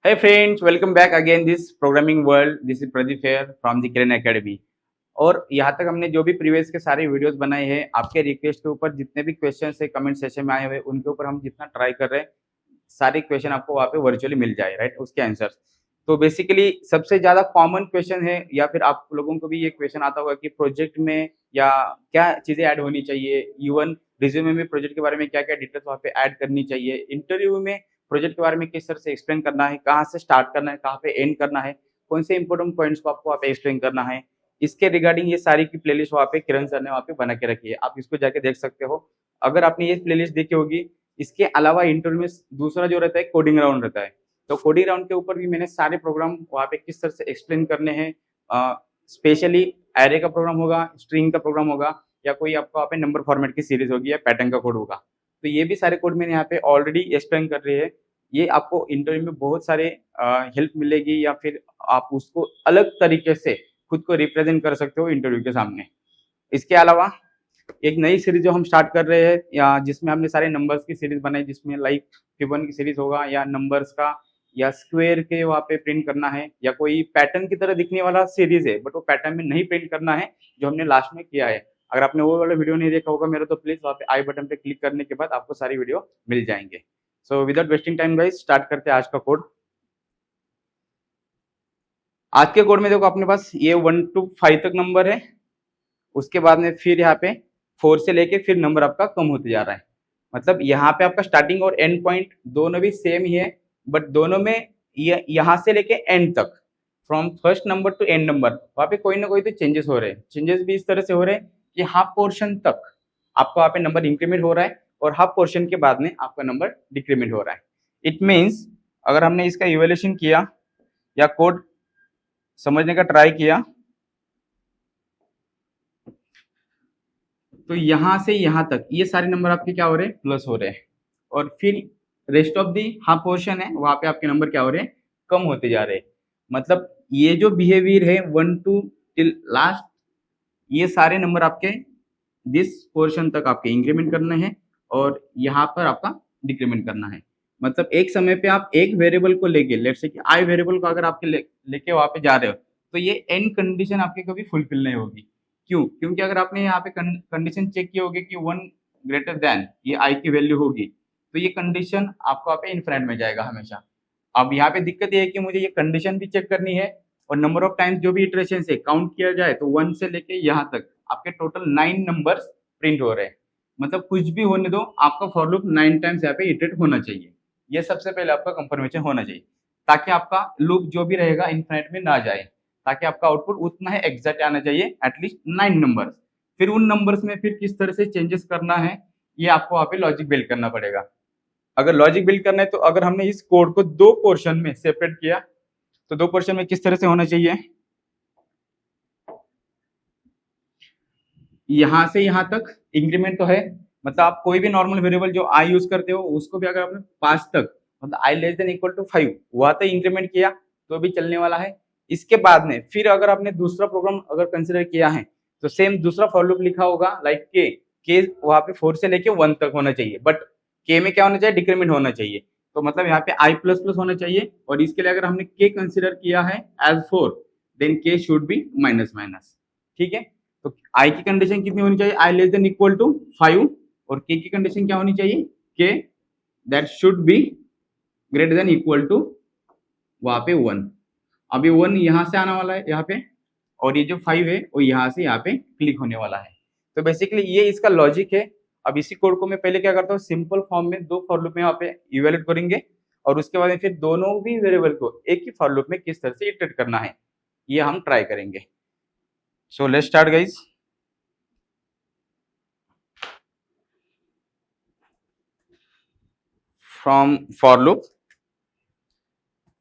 Hey friends, welcome back again this programming world. This is Pradeep here from the Kiran Academy. और यहाँ तक हमने जो भी प्रीवियस के सारे वीडियोस बनाए हैं आपके रिक्वेस्ट के ऊपर जितने भी क्वेश्चन है कमेंट सेशन में आए हुए उनके ऊपर हम जितना ट्राई कर रहे हैं सारे क्वेश्चन आपको वहाँ पे वर्चुअली मिल जाए, राइट, उसके आंसर। तो बेसिकली सबसे ज्यादा कॉमन क्वेश्चन है या फिर आप लोगों को भी ये क्वेश्चन आता होगा कि प्रोजेक्ट में या क्या चीजें ऐड होनी चाहिए, इवन रिज्यूमे में प्रोजेक्ट के बारे में क्या क्या डिटेल्स वहाँ पे ऐड करनी चाहिए, इंटरव्यू में प्रोजेक्ट के बारे में किस तरह से एक्सप्लेन करना है, कहाँ से स्टार्ट करना है, कहाँ पे एंड करना है, कौन से इंपॉर्टेंट पॉइंट्स को आपको वहाँ पे एक्सप्लेन करना है, इसके रिगार्डिंग ये सारी की प्लेलिस्ट वहाँ पे किरण सर ने वहाँ पे बना के रखी है। आप इसको जाके देख सकते हो अगर आपने ये प्लेलिस्ट देखी होगी। इसके अलावा इंटरव्यू में दूसरा जो रहता है कोडिंग राउंड रहता है, तो कोडिंग राउंड के ऊपर भी मैंने सारे प्रोग्राम वहाँ पे किस तरह से एक्सप्लेन करने हैं, स्पेशली एरे का प्रोग्राम होगा, स्ट्रिंग का प्रोग्राम होगा, या कोई आपको वहाँ पे नंबर फॉर्मेट की सीरीज होगी या पैटर्न का कोड होगा, तो ये भी सारे कोड मैंने यहाँ पे ऑलरेडी एक्सप्लेन कर रही है। ये आपको इंटरव्यू में बहुत सारे हेल्प मिलेगी या फिर आप उसको अलग तरीके से खुद को रिप्रेजेंट कर सकते हो इंटरव्यू के सामने। इसके अलावा एक नई सीरीज जो हम स्टार्ट कर रहे हैं या जिसमें हमने सारे नंबर्स की सीरीज बनाई, जिसमें लाइक फिबोनाची की सीरीज होगा या नंबर्स का या स्क्वायर के वहाँ पे प्रिंट करना है या कोई पैटर्न की तरह दिखने वाला सीरीज है बट वो पैटर्न में नहीं प्रिंट करना है, जो हमने लास्ट में किया है। अगर आपने वो वाला वीडियो नहीं देखा होगा मेरा तो प्लीज वहाँ पे आई बटन पे क्लिक करने के बाद आपको सारी वीडियो मिल जाएंगे। So without wasting time guys start करते हैं आज का कोड। आज के कोड में देखो अपने पास ये 1 to 5 तक नंबर है, उसके बाद में फिर यहाँ पे 4 से लेके फिर नंबर आपका कम होते जा रहा है। मतलब यहाँ पे आपका स्टार्टिंग और एंड पॉइंट दोनों भी सेम ही है, बट दोनों में यहाँ से लेके एंड तक, from first number two and number, वहाँ पे कोई ना कोई तो चेंजेस हो रहे हैं। चेंजेस भी इस तरह से हो रहे हैं कि हाफ पोर्शन तक आपका वहाँ पे नंबर इंक्रीमेंट हो रहा है और हाफ पोर्शन के बाद में आपका नंबर डिक्रीमेंट हो रहा है। इट मीन्स अगर हमने इसका इवेल्यूशन किया या कोड समझने का ट्राई किया तो यहां से यहां तक ये सारे नंबर आपके क्या हो रहे हैं, प्लस हो रहे हैं, और फिर rest of the half portion है वहां पे आपके नंबर क्या हो रहे हैं, कम होते जा रहे हैं। मतलब ये जो बिहेवियर है 1 to टिल लास्ट, ये सारे नंबर आपके दिस पोर्शन तक आपके इंक्रीमेंट करने हैं और यहाँ पर आपका डिक्रीमेंट करना है। मतलब एक समय पे आप एक वेरिएबल को लेके, लेट्स से कि आई वेरिएबल को अगर आपके लेके वहां पे जा रहे हो तो ये एंड कंडीशन आपके कभी फुलफिल नहीं होगी। क्यों? क्योंकि अगर आपने यहाँ पे कंडीशन चेक की होगी कि 1 ग्रेटर देन ये आई की वैल्यू होगी तो ये कंडीशन आपको यहाँ पे इनफिनिट में जाएगा हमेशा। अब यहाँ पे दिक्कत ये है कि मुझे ये कंडीशन भी चेक करनी है और नंबर ऑफ टाइम्स जो भी इटरेशन से काउंट किया जाए तो 1 से लेके यहाँ तक आपके टोटल 9 नंबर्स प्रिंट हो रहे हैं। मतलब कुछ भी होने दो आपका फॉर लूप 9 टाइम्स यहाँ पे इटरेट होना चाहिए। ये सबसे पहले आपका कंफर्मेशन होना चाहिए ताकि आपका लूप जो भी रहेगा इनफिनिट में ना जाए, ताकि आपका आउटपुट उतना ही एग्जैक्ट आना चाहिए, एटलीस्ट 9 नंबर्स। फिर उन नंबर्स में फिर किस तरह से चेंजेस करना है ये आपको वहाँ पे लॉजिक बिल्ड करना पड़ेगा। अगर लॉजिक बिल्ड करना है तो अगर हमने इस कोड को दो पोर्शन में सेपरेट किया तो दो पोर्शन में किस तरह से होना चाहिए, यहां से यहां तक इंक्रीमेंट तो है, मतलब आप कोई भी नॉर्मल वेरिएबल जो आई यूज करते हो उसको भी अगर आपने 5 तक, मतलब आई लेस देन इक्वल टू 5 वहां तक इंक्रीमेंट किया तो भी चलने वाला है। इसके बाद में फिर अगर आपने दूसरा प्रोग्राम अगर कंसिडर किया है तो सेम दूसरा फॉर लूप लिखा होगा लाइक के वहां पे 4 से लेके 1 तक होना चाहिए, बट के में क्या होना चाहिए, डिक्रीमेंट होना चाहिए। तो मतलब यहाँ पे आई प्लस प्लस होना चाहिए और इसके लिए अगर हमने के कंसिडर किया है as 4 then K should be minus minus. ठीक है, तो आई की कंडीशन कितनी होनी चाहिए, I less than equal to 5, और के की कंडीशन क्या होनी चाहिए, K that should be greater than equal to वहां पे 1। अभी 1 यहां से आने वाला है यहाँ पे और ये जो 5 है वो यहाँ से यहाँ पे क्लिक होने वाला है। तो बेसिकली ये इसका लॉजिक है। अब इसी कोड को मैं पहले क्या करता हूँ, सिंपल फॉर्म में दो फॉर लूप में यहाँ पे इवेल्यूएट करेंगे और उसके बाद फिर दोनों भी वेरिएबल को एक ही फॉर लूप में किस तरह से इटरेट करना है ये हम ट्राई करेंगे। So let's start guys. From for loop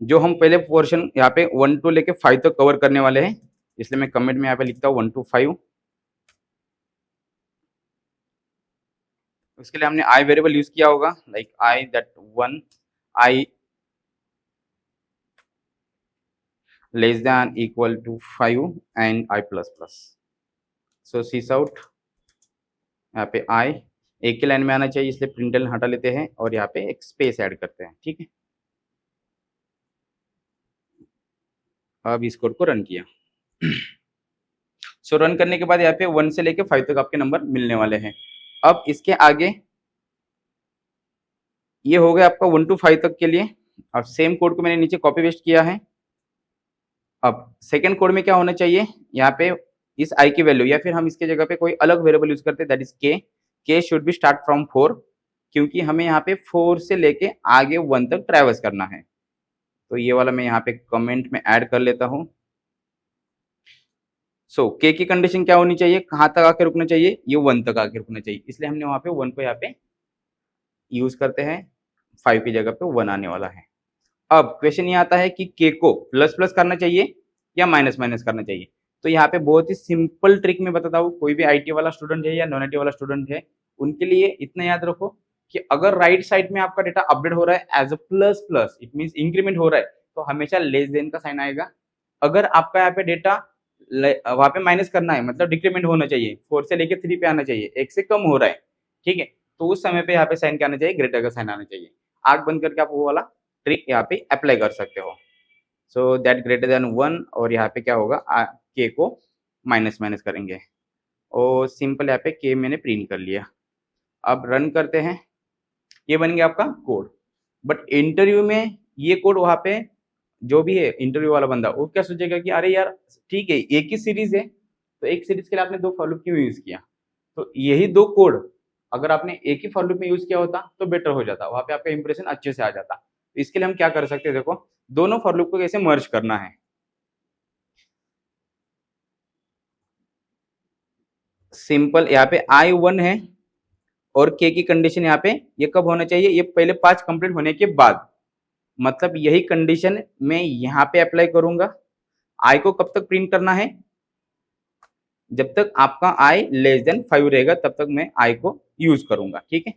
जो हम पहले पोर्शन यहाँ पे 1 to लेके 5 तक कवर करने वाले हैं, इसलिए मैं कमेंट में यहाँ पे लिखता हूँ 1 to 5। उसके लिए हमने आई वेरिएबल यूज किया होगा like I that 1 I less than equal to 5 and I plus plus. So sees out यहाँ पे आई एक ही लाइन में आना चाहिए इसलिए प्रिंटल हटा लेते हैं और यहाँ पे एक स्पेस ऐड करते हैं। ठीक है, अब इस कोड को रन किया। सो रन करने के बाद यहाँ पे 1 से लेके 5 तक आपके नंबर मिलने वाले हैं। अब इसके आगे ये हो गया आपका 1 to 5 तक के लिए। अब सेम कोड को मैंने नीचे कॉपी पेस्ट किया है। अब सेकंड कोड में क्या होना चाहिए, यहाँ पे इस आई की वैल्यू या फिर हम इसके जगह पे कोई अलग वेरिएबल यूज करते हैं, दैट इज के शुड बी स्टार्ट फ्रॉम 4, क्योंकि हमें यहाँ पे 4 से लेके आगे 1 तक ट्रैवर्स करना है। तो ये वाला मैं यहाँ पे कमेंट में ऐड कर लेता हूँ। सो के की कंडीशन क्या होनी चाहिए, कहाँ तक आके रुकना चाहिए, ये 1 तक आके रुकना चाहिए, इसलिए हमने वहां पे 1 को यहाँ पे यूज करते हैं, 5 की जगह पे 1 आने वाला है। अब क्वेश्चन ये आता है कि के को प्लस प्लस करना चाहिए या माइनस माइनस करना चाहिए। तो यहाँ पे बहुत ही सिंपल ट्रिक में बताता हूँ, कोई भी आईटी वाला स्टूडेंट है या नॉन आईटी वाला स्टूडेंट है, उनके लिए इतना याद रखो कि अगर राइट साइड में आपका डेटा अपडेट हो रहा है as a plus plus, it mean increment हो रहा है, तो हमेशा लेस देन का साइन आएगा। अगर आपका यहाँ पे डेटा वहां पे माइनस करना है, मतलब डिक्रीमेंट होना चाहिए, 4 से लेके 3 पे आना चाहिए, 1 से कम हो रहा है, ठीक है, तो उस समय पे यहाँ पे साइन क्या आना चाहिए, ग्रेटर का साइन आना चाहिए। आंख बंद करके आप वो वाला ट्रिक यहाँ पे अप्लाई कर सकते हो। सो दैट ग्रेटर देन 1, और यहाँ पे क्या होगा, के को माइनस माइनस करेंगे और सिंपल यहाँ पे के मैंने प्रिंट कर लिया। अब रन करते हैं, ये बन गया आपका कोड। बट इंटरव्यू में ये कोड वहां पे जो भी है इंटरव्यू वाला बंदा, वो क्या सोचेगा कि अरे यार ठीक है एक ही सीरीज है, तो एक सीरीज के लिए आपने 2 फॉर लूप क्यों यूज किया। तो यही 2 कोड अगर आपने एक ही फॉर लूप में यूज किया होता तो बेटर हो जाता, वहां पे आपका इंप्रेशन अच्छे से आ जाता। तो इसके लिए हम क्या कर सकते हैं, देखो दोनों फॉर लूप को कैसे मर्ज करना है। सिंपल यहाँ पे I1 है और के की कंडीशन यहाँ पे ये कब होना चाहिए, ये पहले 5 कंप्लीट होने के बाद, मतलब यही कंडीशन मैं यहाँ पे अप्लाई करूंगा। आई को कब तक प्रिंट करना है, जब तक आपका आई लेस देन 5 रहेगा तब तक मैं आई को यूज करूंगा, ठीक है।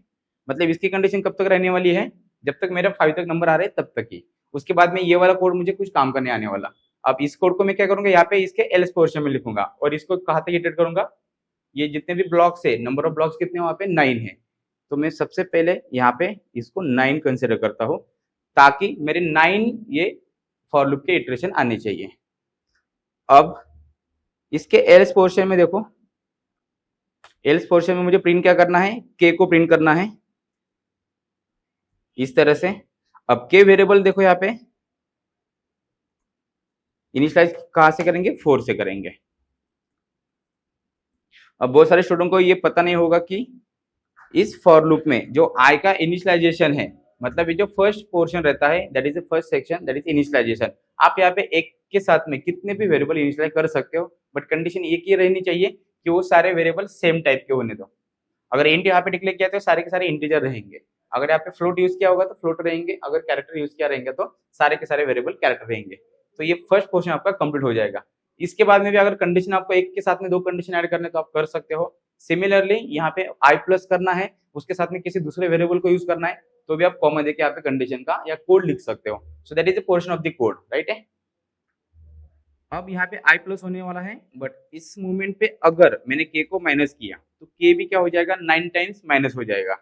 मतलब इसकी कंडीशन कब तक रहने वाली है, जब तक मेरा 5 तक नंबर आ रहे हैं तब तक ही। उसके बाद में ये वाला कोड मुझे कुछ काम करने आने वाला। अब इस कोड को मैं क्या करूंगा, यहाँ पे इसके एल्स पोर्शन में लिखूंगा और इसको कहाँ तक इटरेट करूंगा, ये जितने भी ब्लॉक्स है, नंबर ऑफ ब्लॉक्स कितने वहां पे 9 है, तो मैं सबसे पहले यहाँ पे इसको 9 कंसिडर करता हूँ, ताकि मेरे 9 ये फॉर लूप के इटरेशन आने चाहिए। अब इसके एल्स पोर्शन में देखो, एल्स पोर्शन में मुझे प्रिंट क्या करना है, के को प्रिंट करना है इस तरह से। अब के वेरिएबल देखो यहाँ पे इनिशियलाइज कहाँ से करेंगे, 4 से करेंगे। अब बहुत सारे स्टूडेंट को ये पता नहीं होगा कि इस फॉर लूप में जो आई का इनिशियलाइजेशन है, मतलब ये जो फर्स्ट पोर्शन रहता है that is the first section, that is initialization. आप यहाँ पे एक के साथ में कितने भी वेरिएबल इनिशियलाइज कर सकते हो, बट कंडीशन एक ही रहनी चाहिए कि वो सारे वेरिएबल सेम टाइप के होने दो। अगर इंट यहाँ पे डिक्लेयर किया तो सारे के सारे इंटीजर रहेंगे, अगर यहाँ पे फ्लोट यूज किया होगा तो फ्लोट रहेंगे, अगर कैरेक्टर यूज किया रहेंगे तो सारे के सारे वेरिएबल कैरेक्टर रहेंगे। तो ये फर्स्ट पोर्शन आपका कंप्लीट हो जाएगा। इसके बाद में भी अगर कंडीशन आपको एक के साथ में 2 कंडीशन ऐड करने तो आप कर सकते हो। सिमिलरली यहाँ पे आई प्लस करना है, उसके साथ में किसी दूसरे वेरिएबल को यूज करना है, तो भी आप कॉमा देके यहाँ पे कंडीशन का या कोड लिख सकते हो। So that is a portion of the code, right है। अब यहाँ पे आई प्लस होने वाला है, बट इस मूवमेंट पे अगर मैंने के को माइनस किया तो के भी क्या हो जाएगा, 9 टाइम्स माइनस हो जाएगा।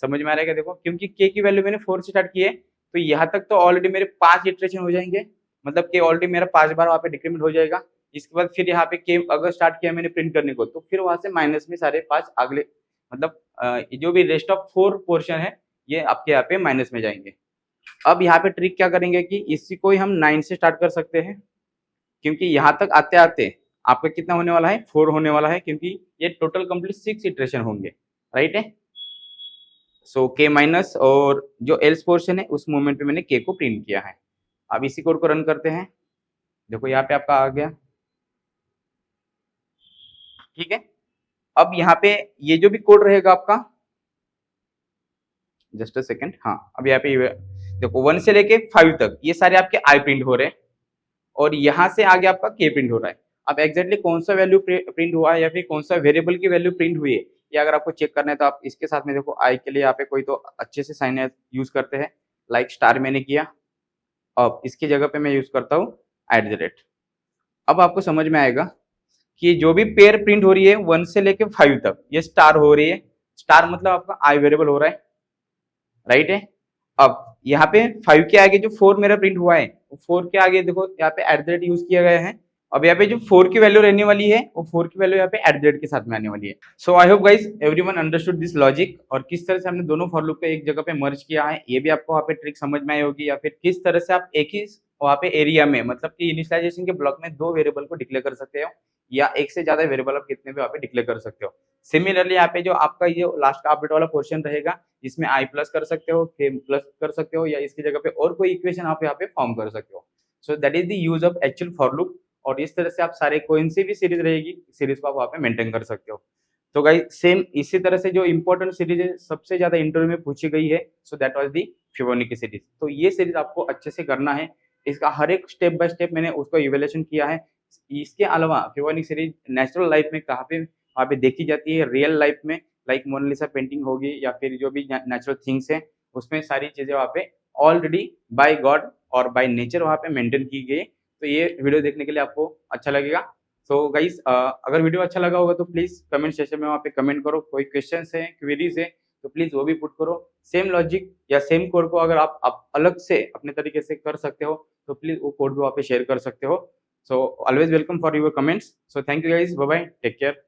समझ में आ रहा है, देखो क्योंकि के की वैल्यू मैंने 4 से स्टार्ट की है, तो यहाँ तक तो ऑलरेडी मेरे 5 इटरेशन हो जाएंगे, मतलब के ऑलरेडी मेरा 5 बार वहाँ पे डिक्रीमेंट हो जाएगा। इसके बाद फिर यहाँ पे के अगर स्टार्ट किया मैंने प्रिंट करने को, तो फिर वहां से माइनस में सारे 5 अगले, मतलब जो भी रेस्ट ऑफ 4 पोर्शन है ये आपके यहाँ पे माइनस में जाएंगे। अब यहाँ पे ट्रिक क्या करेंगे कि इसी को ही हम 9 से स्टार्ट कर सकते हैं, क्योंकि यहाँ तक आते आते आपका कितना होने वाला है, 4 होने वाला है, क्योंकि ये टोटल कंप्लीट 6 इटरेशन होंगे, राइट है। सो के माइनस और जो एल्स पोर्शन है उस मोमेंट पे मैंने के को प्रिंट किया है। अब इसी कोड को रन करते हैं, देखो यहाँ पे आपका आ गया, ठीक है। अब यहाँ पे ये जो भी कोड रहेगा आपका, जस्ट अ सेकेंड, हाँ अब यहाँ पे देखो 1 से लेके 5 तक ये सारे आपके आई प्रिंट हो रहे हैं, और यहाँ से आगे आपका के प्रिंट हो रहा है। अब एग्जैक्टली कौन सा वैल्यू प्रिंट हुआ है या फिर कौन सा वेरिएबल की वैल्यू प्रिंट हुई है, ये अगर आपको चेक करना है तो आप इसके साथ में देखो आई के लिए यहाँ पे कोई तो अच्छे से साइन यूज करते हैं, लाइक स्टार मैंने किया। अब इसकी जगह पे मैं यूज करता हूँ @। अब आपको समझ में आएगा कि जो भी पेयर प्रिंट हो रही है 1 से लेके 5 तक ये स्टार हो रही है। स्टार मतलब आपका आई वेरिएबल हो रहा है, राइट है। अब यहाँ पे 5 के आगे जो 4 मेरा प्रिंट हुआ है 4 के आगे देखो यहाँ पे एट द रेट यूज किया गया है। अब यहाँ पे जो 4 की वैल्यू रहने वाली है वो 4 की वैल्यू यहाँ पे एट द रेट के साथ में आने वाली है। So I hope guys everyone understood this logic, और किस तरह से हमने दोनों फॉर लूप को एक जगह पे मर्ज किया है ये भी आपको वहाँ पे ट्रिक समझ में आई होगी, या फिर किस तरह से आप एक ही वहाँ पे एरिया में मतलब कि इनिशियलाइजेशन के ब्लॉक में 2 वेरिएबल को डिक्लेयर कर सकते हो, या एक से ज्यादा वेरिएबल आप कितने भी वहाँ पे डिक्लेयर कर सकते हो। सिमिलरली यहाँ पे जो आपका ये लास्ट का अपडेट वाला पोर्शन रहेगा, इसमें आई प्लस कर सकते हो, के प्लस कर सकते हो, या इसकी जगह पे और कोई इक्वेशन आप यहाँ पे फॉर्म कर सकते हो। So that is the use of actual for loop, और इस तरह से आप सारे कोई सी भी सीरीज रहेगी सीरीज को आप वहाँ पे मेंटेन कर सकते हो। तो गाइस सेम इसी तरह से जो इंपॉर्टेंट सीरीज है सबसे ज्यादा इंटरव्यू में पूछी गई है, so that was the Fibonacci series. तो ये सीरीज आपको अच्छे से करना है, इसका हर एक स्टेप बाय स्टेप मैंने उसको इवेल्युएशन किया है। इसके अलावा फिबोनाची सीरीज नेचुरल लाइफ में कहाँ पे वहाँ पे देखी जाती है, रियल लाइफ में लाइक मोनालिसा पेंटिंग होगी या फिर जो भी नेचुरल थिंग्स है उसमें सारी चीजें वहाँ पे ऑलरेडी बाय गॉड और बाय नेचर वहाँ पे मेंटेन की गई। तो ये वीडियो देखने के लिए आपको अच्छा लगेगा। तो गाइस अगर वीडियो अच्छा लगा होगा तो प्लीज कमेंट सेक्शन में वहाँ पे कमेंट करो, कोई क्वेश्चंस है क्वेरीज है तो प्लीज वो भी पुट करो। सेम लॉजिक या सेम कोड को अगर आप अलग से अपने तरीके से कर सकते हो तो प्लीज वो कोड भी वहाँ पे शेयर कर सकते हो। So always welcome for your comments. So thank you guys, bye bye, take care.